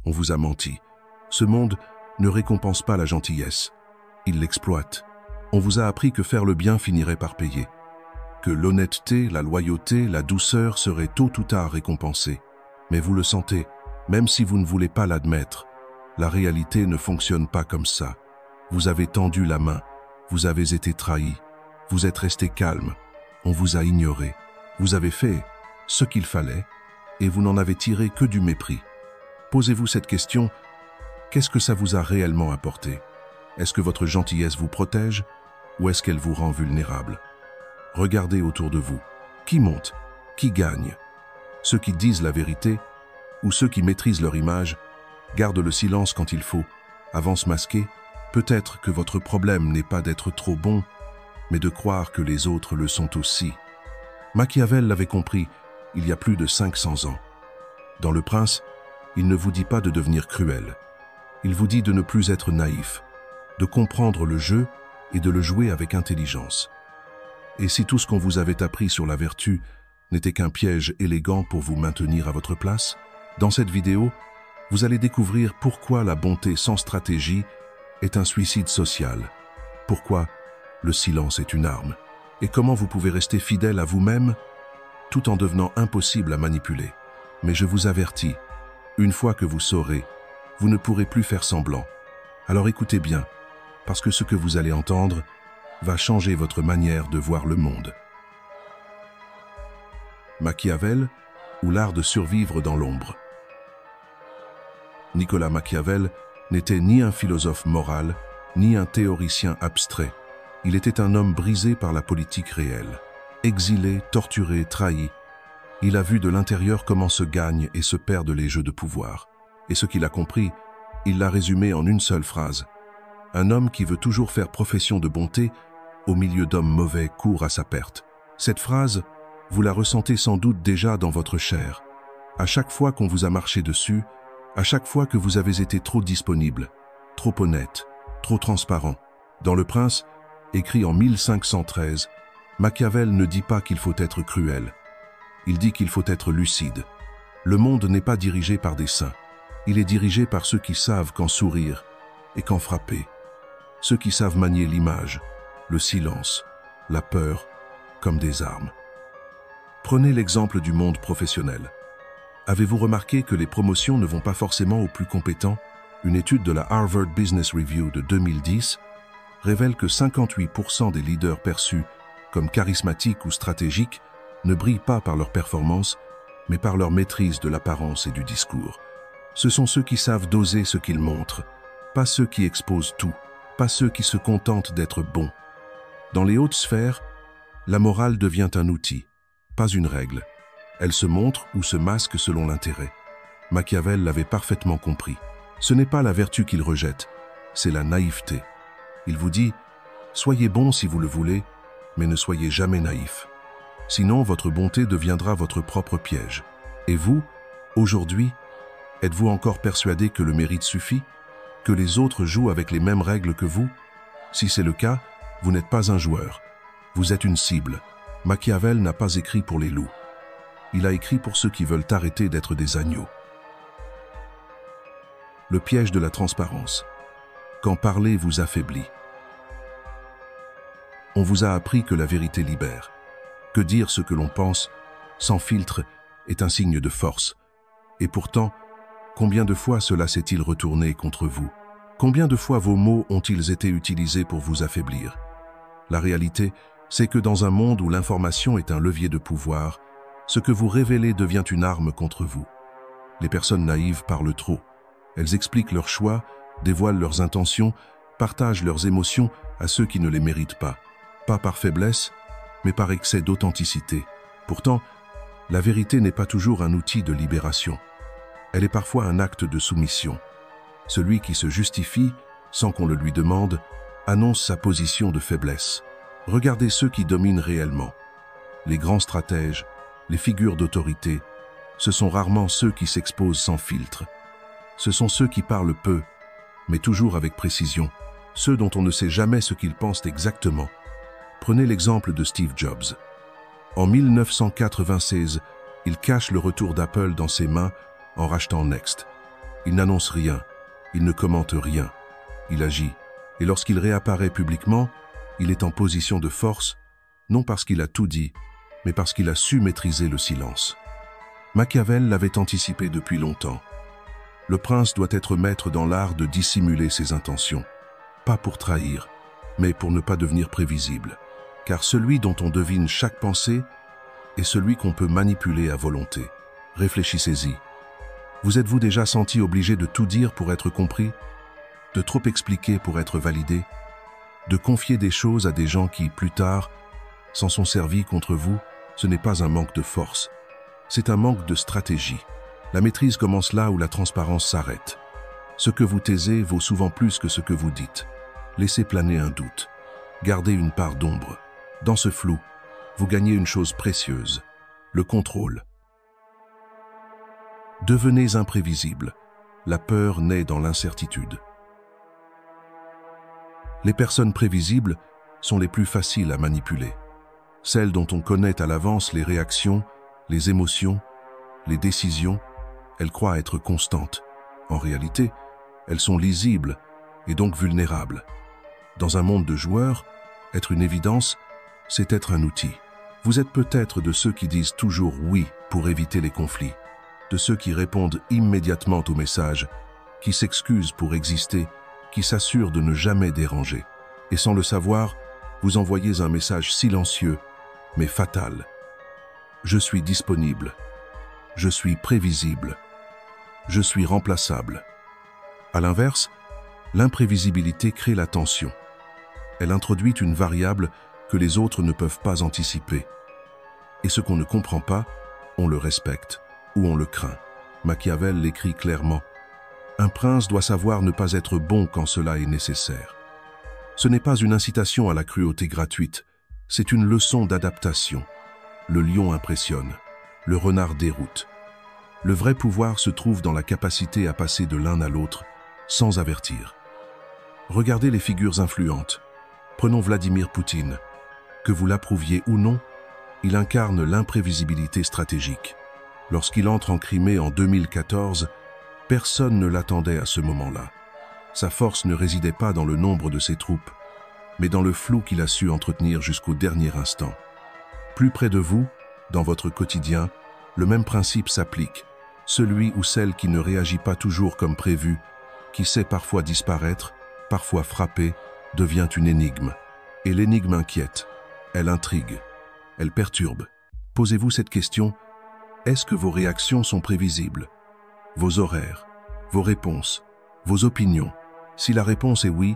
On vous a menti. Ce monde ne récompense pas la gentillesse. Il l'exploite. On vous a appris que faire le bien finirait par payer. Que l'honnêteté, la loyauté, la douceur seraient tôt ou tard récompensées. Mais vous le sentez, même si vous ne voulez pas l'admettre. La réalité ne fonctionne pas comme ça. Vous avez tendu la main. Vous avez été trahi. Vous êtes resté calme. On vous a ignoré. Vous avez fait ce qu'il fallait et vous n'en avez tiré que du mépris. Posez-vous cette question, qu'est-ce que ça vous a réellement apporté? Est-ce que votre gentillesse vous protège ou est-ce qu'elle vous rend vulnérable? Regardez autour de vous. Qui monte? Qui gagne? Ceux qui disent la vérité ou ceux qui maîtrisent leur image, gardent le silence quand il faut, avancent masqués? Peut-être que votre problème n'est pas d'être trop bon, mais de croire que les autres le sont aussi. Machiavel l'avait compris il y a plus de 500 ans. Dans Le Prince, il ne vous dit pas de devenir cruel. Il vous dit de ne plus être naïf, de comprendre le jeu et de le jouer avec intelligence. Et si tout ce qu'on vous avait appris sur la vertu n'était qu'un piège élégant pour vous maintenir à votre place, dans cette vidéo, vous allez découvrir pourquoi la bonté sans stratégie est un suicide social, pourquoi le silence est une arme, et comment vous pouvez rester fidèle à vous-même tout en devenant impossible à manipuler. Mais je vous avertis, une fois que vous saurez, vous ne pourrez plus faire semblant. Alors écoutez bien, parce que ce que vous allez entendre va changer votre manière de voir le monde. Machiavel, ou l'art de survivre dans l'ombre. Nicolas Machiavel n'était ni un philosophe moral, ni un théoricien abstrait. Il était un homme brisé par la politique réelle. Exilé, torturé, trahi, il a vu de l'intérieur comment se gagnent et se perdent les jeux de pouvoir. Et ce qu'il a compris, il l'a résumé en une seule phrase. Un homme qui veut toujours faire profession de bonté, au milieu d'hommes mauvais, court à sa perte. Cette phrase, vous la ressentez sans doute déjà dans votre chair. À chaque fois qu'on vous a marché dessus, à chaque fois que vous avez été trop disponible, trop honnête, trop transparent. Dans Le Prince, écrit en 1513, Machiavel ne dit pas qu'il faut être cruel. Il dit qu'il faut être lucide. Le monde n'est pas dirigé par des saints. Il est dirigé par ceux qui savent quand sourire et quand frapper. Ceux qui savent manier l'image, le silence, la peur, comme des armes. Prenez l'exemple du monde professionnel. Avez-vous remarqué que les promotions ne vont pas forcément aux plus compétents? Une étude de la Harvard Business Review de 2010 révèle que 58% des leaders perçus comme charismatiques ou stratégiques ne brillent pas par leur performance, mais par leur maîtrise de l'apparence et du discours. Ce sont ceux qui savent doser ce qu'ils montrent, pas ceux qui exposent tout, pas ceux qui se contentent d'être bons. Dans les hautes sphères, la morale devient un outil, pas une règle. Elle se montre ou se masque selon l'intérêt. Machiavel l'avait parfaitement compris. Ce n'est pas la vertu qu'il rejette, c'est la naïveté. Il vous dit, soyez bon si vous le voulez, mais ne soyez jamais naïf. Sinon, votre bonté deviendra votre propre piège. Et vous, aujourd'hui, êtes-vous encore persuadé que le mérite suffit? Que les autres jouent avec les mêmes règles que vous? Si c'est le cas, vous n'êtes pas un joueur. Vous êtes une cible. Machiavel n'a pas écrit pour les loups. Il a écrit pour ceux qui veulent arrêter d'être des agneaux. Le piège de la transparence. Quand parler vous affaiblit. On vous a appris que la vérité libère, que dire ce que l'on pense, sans filtre, est un signe de force. Et pourtant, combien de fois cela s'est-il retourné contre vous? Combien de fois vos mots ont-ils été utilisés pour vous affaiblir? La réalité, c'est que dans un monde où l'information est un levier de pouvoir, ce que vous révélez devient une arme contre vous. Les personnes naïves parlent trop. Elles expliquent leurs choix, dévoilent leurs intentions, partagent leurs émotions à ceux qui ne les méritent pas. Pas par faiblesse, mais par excès d'authenticité. Pourtant, la vérité n'est pas toujours un outil de libération. Elle est parfois un acte de soumission. Celui qui se justifie, sans qu'on le lui demande, annonce sa position de faiblesse. Regardez ceux qui dominent réellement. Les grands stratèges, les figures d'autorité, ce sont rarement ceux qui s'exposent sans filtre. Ce sont ceux qui parlent peu, mais toujours avec précision, ceux dont on ne sait jamais ce qu'ils pensent exactement. Prenez l'exemple de Steve Jobs. En 1996, il cache le retour d'Apple dans ses mains en rachetant Next. Il n'annonce rien, il ne commente rien, il agit. Et lorsqu'il réapparaît publiquement, il est en position de force, non parce qu'il a tout dit, mais parce qu'il a su maîtriser le silence. Machiavel l'avait anticipé depuis longtemps. Le prince doit être maître dans l'art de dissimuler ses intentions, pas pour trahir, mais pour ne pas devenir prévisible. Car celui dont on devine chaque pensée est celui qu'on peut manipuler à volonté. Réfléchissez-y. Vous êtes-vous déjà senti obligé de tout dire pour être compris, de trop expliquer pour être validé, de confier des choses à des gens qui, plus tard, s'en sont servis contre vous? Ce n'est pas un manque de force, c'est un manque de stratégie. La maîtrise commence là où la transparence s'arrête. Ce que vous taisez vaut souvent plus que ce que vous dites. Laissez planer un doute. Gardez une part d'ombre. Dans ce flou, vous gagnez une chose précieuse, le contrôle. Devenez imprévisible. La peur naît dans l'incertitude. Les personnes prévisibles sont les plus faciles à manipuler. Celles dont on connaît à l'avance les réactions, les émotions, les décisions, elles croient être constantes. En réalité, elles sont lisibles et donc vulnérables. Dans un monde de joueurs, être une évidence, c'est être un outil. Vous êtes peut-être de ceux qui disent toujours oui pour éviter les conflits, de ceux qui répondent immédiatement aux messages, qui s'excusent pour exister, qui s'assurent de ne jamais déranger. Et sans le savoir, vous envoyez un message silencieux, mais fatal. Je suis disponible. Je suis prévisible. Je suis remplaçable. À l'inverse, l'imprévisibilité crée la tension. Elle introduit une variable que les autres ne peuvent pas anticiper. Et ce qu'on ne comprend pas, on le respecte ou on le craint. Machiavel l'écrit clairement. Un prince doit savoir ne pas être bon quand cela est nécessaire. Ce n'est pas une incitation à la cruauté gratuite, c'est une leçon d'adaptation. Le lion impressionne, le renard déroute. Le vrai pouvoir se trouve dans la capacité à passer de l'un à l'autre sans avertir. Regardez les figures influentes. Prenons Vladimir Poutine. Que vous l'approuviez ou non, il incarne l'imprévisibilité stratégique. Lorsqu'il entre en Crimée en 2014, personne ne l'attendait à ce moment-là. Sa force ne résidait pas dans le nombre de ses troupes, mais dans le flou qu'il a su entretenir jusqu'au dernier instant. Plus près de vous, dans votre quotidien, le même principe s'applique. Celui ou celle qui ne réagit pas toujours comme prévu, qui sait parfois disparaître, parfois frapper, devient une énigme. Et l'énigme inquiète, elle intrigue, elle perturbe. Posez-vous cette question, est-ce que vos réactions sont prévisibles? Vos horaires, vos réponses, vos opinions? Si la réponse est oui,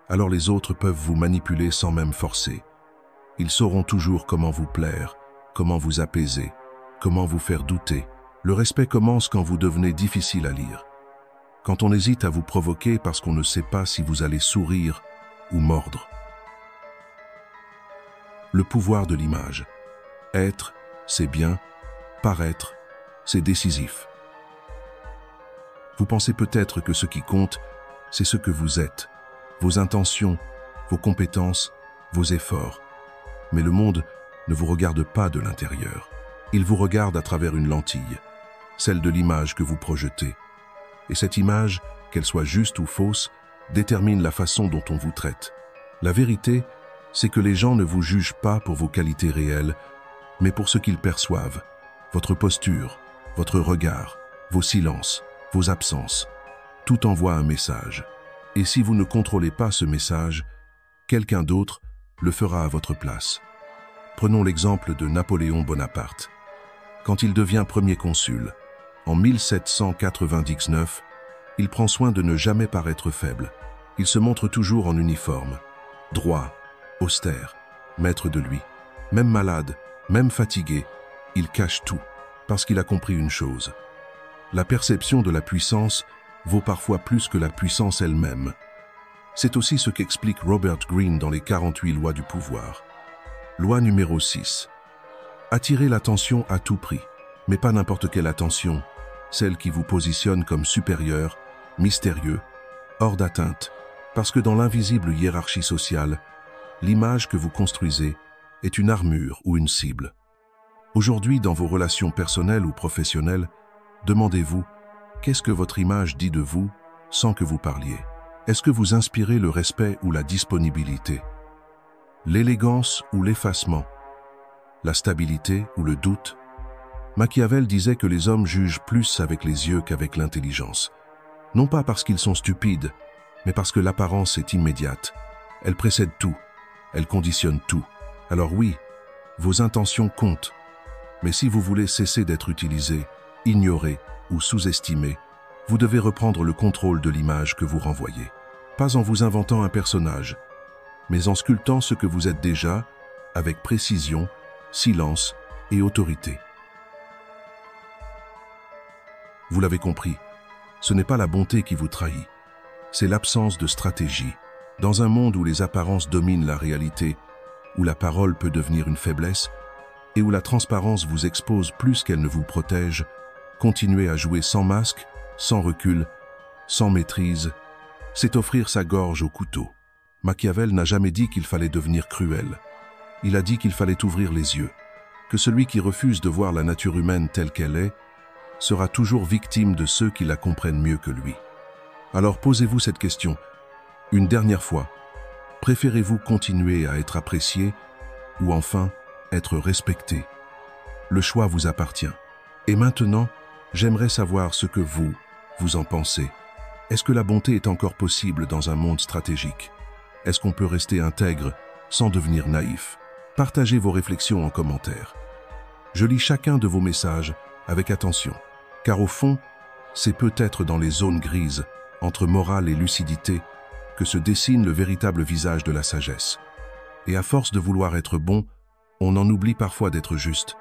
alors les autres peuvent vous manipuler sans même forcer. Ils sauront toujours comment vous plaire, comment vous apaiser, comment vous faire douter. Le respect commence quand vous devenez difficile à lire. Quand on hésite à vous provoquer parce qu'on ne sait pas si vous allez sourire ou mordre. Le pouvoir de l'image. Être, c'est bien. Paraître, c'est décisif. Vous pensez peut-être que ce qui compte, c'est ce que vous êtes, vos intentions, vos compétences, vos efforts. Mais le monde ne vous regarde pas de l'intérieur. Il vous regarde à travers une lentille, celle de l'image que vous projetez. Et cette image, qu'elle soit juste ou fausse, détermine la façon dont on vous traite. La vérité, c'est que les gens ne vous jugent pas pour vos qualités réelles, mais pour ce qu'ils perçoivent. Votre posture, votre regard, vos silences, vos absences. Tout envoie un message. Et si vous ne contrôlez pas ce message, quelqu'un d'autre le fera à votre place. Prenons l'exemple de Napoléon Bonaparte. Quand il devient premier consul, en 1799, il prend soin de ne jamais paraître faible. Il se montre toujours en uniforme, droit, austère, maître de lui. Même malade, même fatigué, il cache tout, parce qu'il a compris une chose. La perception de la puissance vaut parfois plus que la puissance elle-même. C'est aussi ce qu'explique Robert Greene dans les 48 lois du pouvoir. Loi numéro 6. Attirez l'attention à tout prix, mais pas n'importe quelle attention, celle qui vous positionne comme supérieur, mystérieux, hors d'atteinte, parce que dans l'invisible hiérarchie sociale, l'image que vous construisez est une armure ou une cible. Aujourd'hui, dans vos relations personnelles ou professionnelles, demandez-vous, Qu'est-ce que votre image dit de vous sans que vous parliez? Est-ce que vous inspirez le respect ou la disponibilité? L'élégance ou l'effacement? La stabilité ou le doute? Machiavel disait que les hommes jugent plus avec les yeux qu'avec l'intelligence. Non pas parce qu'ils sont stupides, mais parce que l'apparence est immédiate. Elle précède tout, elle conditionne tout. Alors oui, vos intentions comptent. Mais si vous voulez cesser d'être utilisé, ignoré ou sous-estimé, vous devez reprendre le contrôle de l'image que vous renvoyez. Pas en vous inventant un personnage, mais en sculptant ce que vous êtes déjà, avec précision, silence et autorité. Vous l'avez compris, ce n'est pas la bonté qui vous trahit, c'est l'absence de stratégie. Dans un monde où les apparences dominent la réalité, où la parole peut devenir une faiblesse, et où la transparence vous expose plus qu'elle ne vous protège, continuer à jouer sans masque, sans recul, sans maîtrise, c'est offrir sa gorge au couteau. Machiavel n'a jamais dit qu'il fallait devenir cruel. Il a dit qu'il fallait ouvrir les yeux, que celui qui refuse de voir la nature humaine telle qu'elle est sera toujours victime de ceux qui la comprennent mieux que lui. Alors posez-vous cette question, une dernière fois. Préférez-vous continuer à être apprécié ou enfin être respecté? Le choix vous appartient. Et maintenant, j'aimerais savoir ce que vous en pensez. Est-ce que la bonté est encore possible dans un monde stratégique? Est-ce qu'on peut rester intègre sans devenir naïf? Partagez vos réflexions en commentaire. Je lis chacun de vos messages avec attention, car au fond, c'est peut-être dans les zones grises, entre morale et lucidité, que se dessine le véritable visage de la sagesse. Et à force de vouloir être bon, on en oublie parfois d'être juste.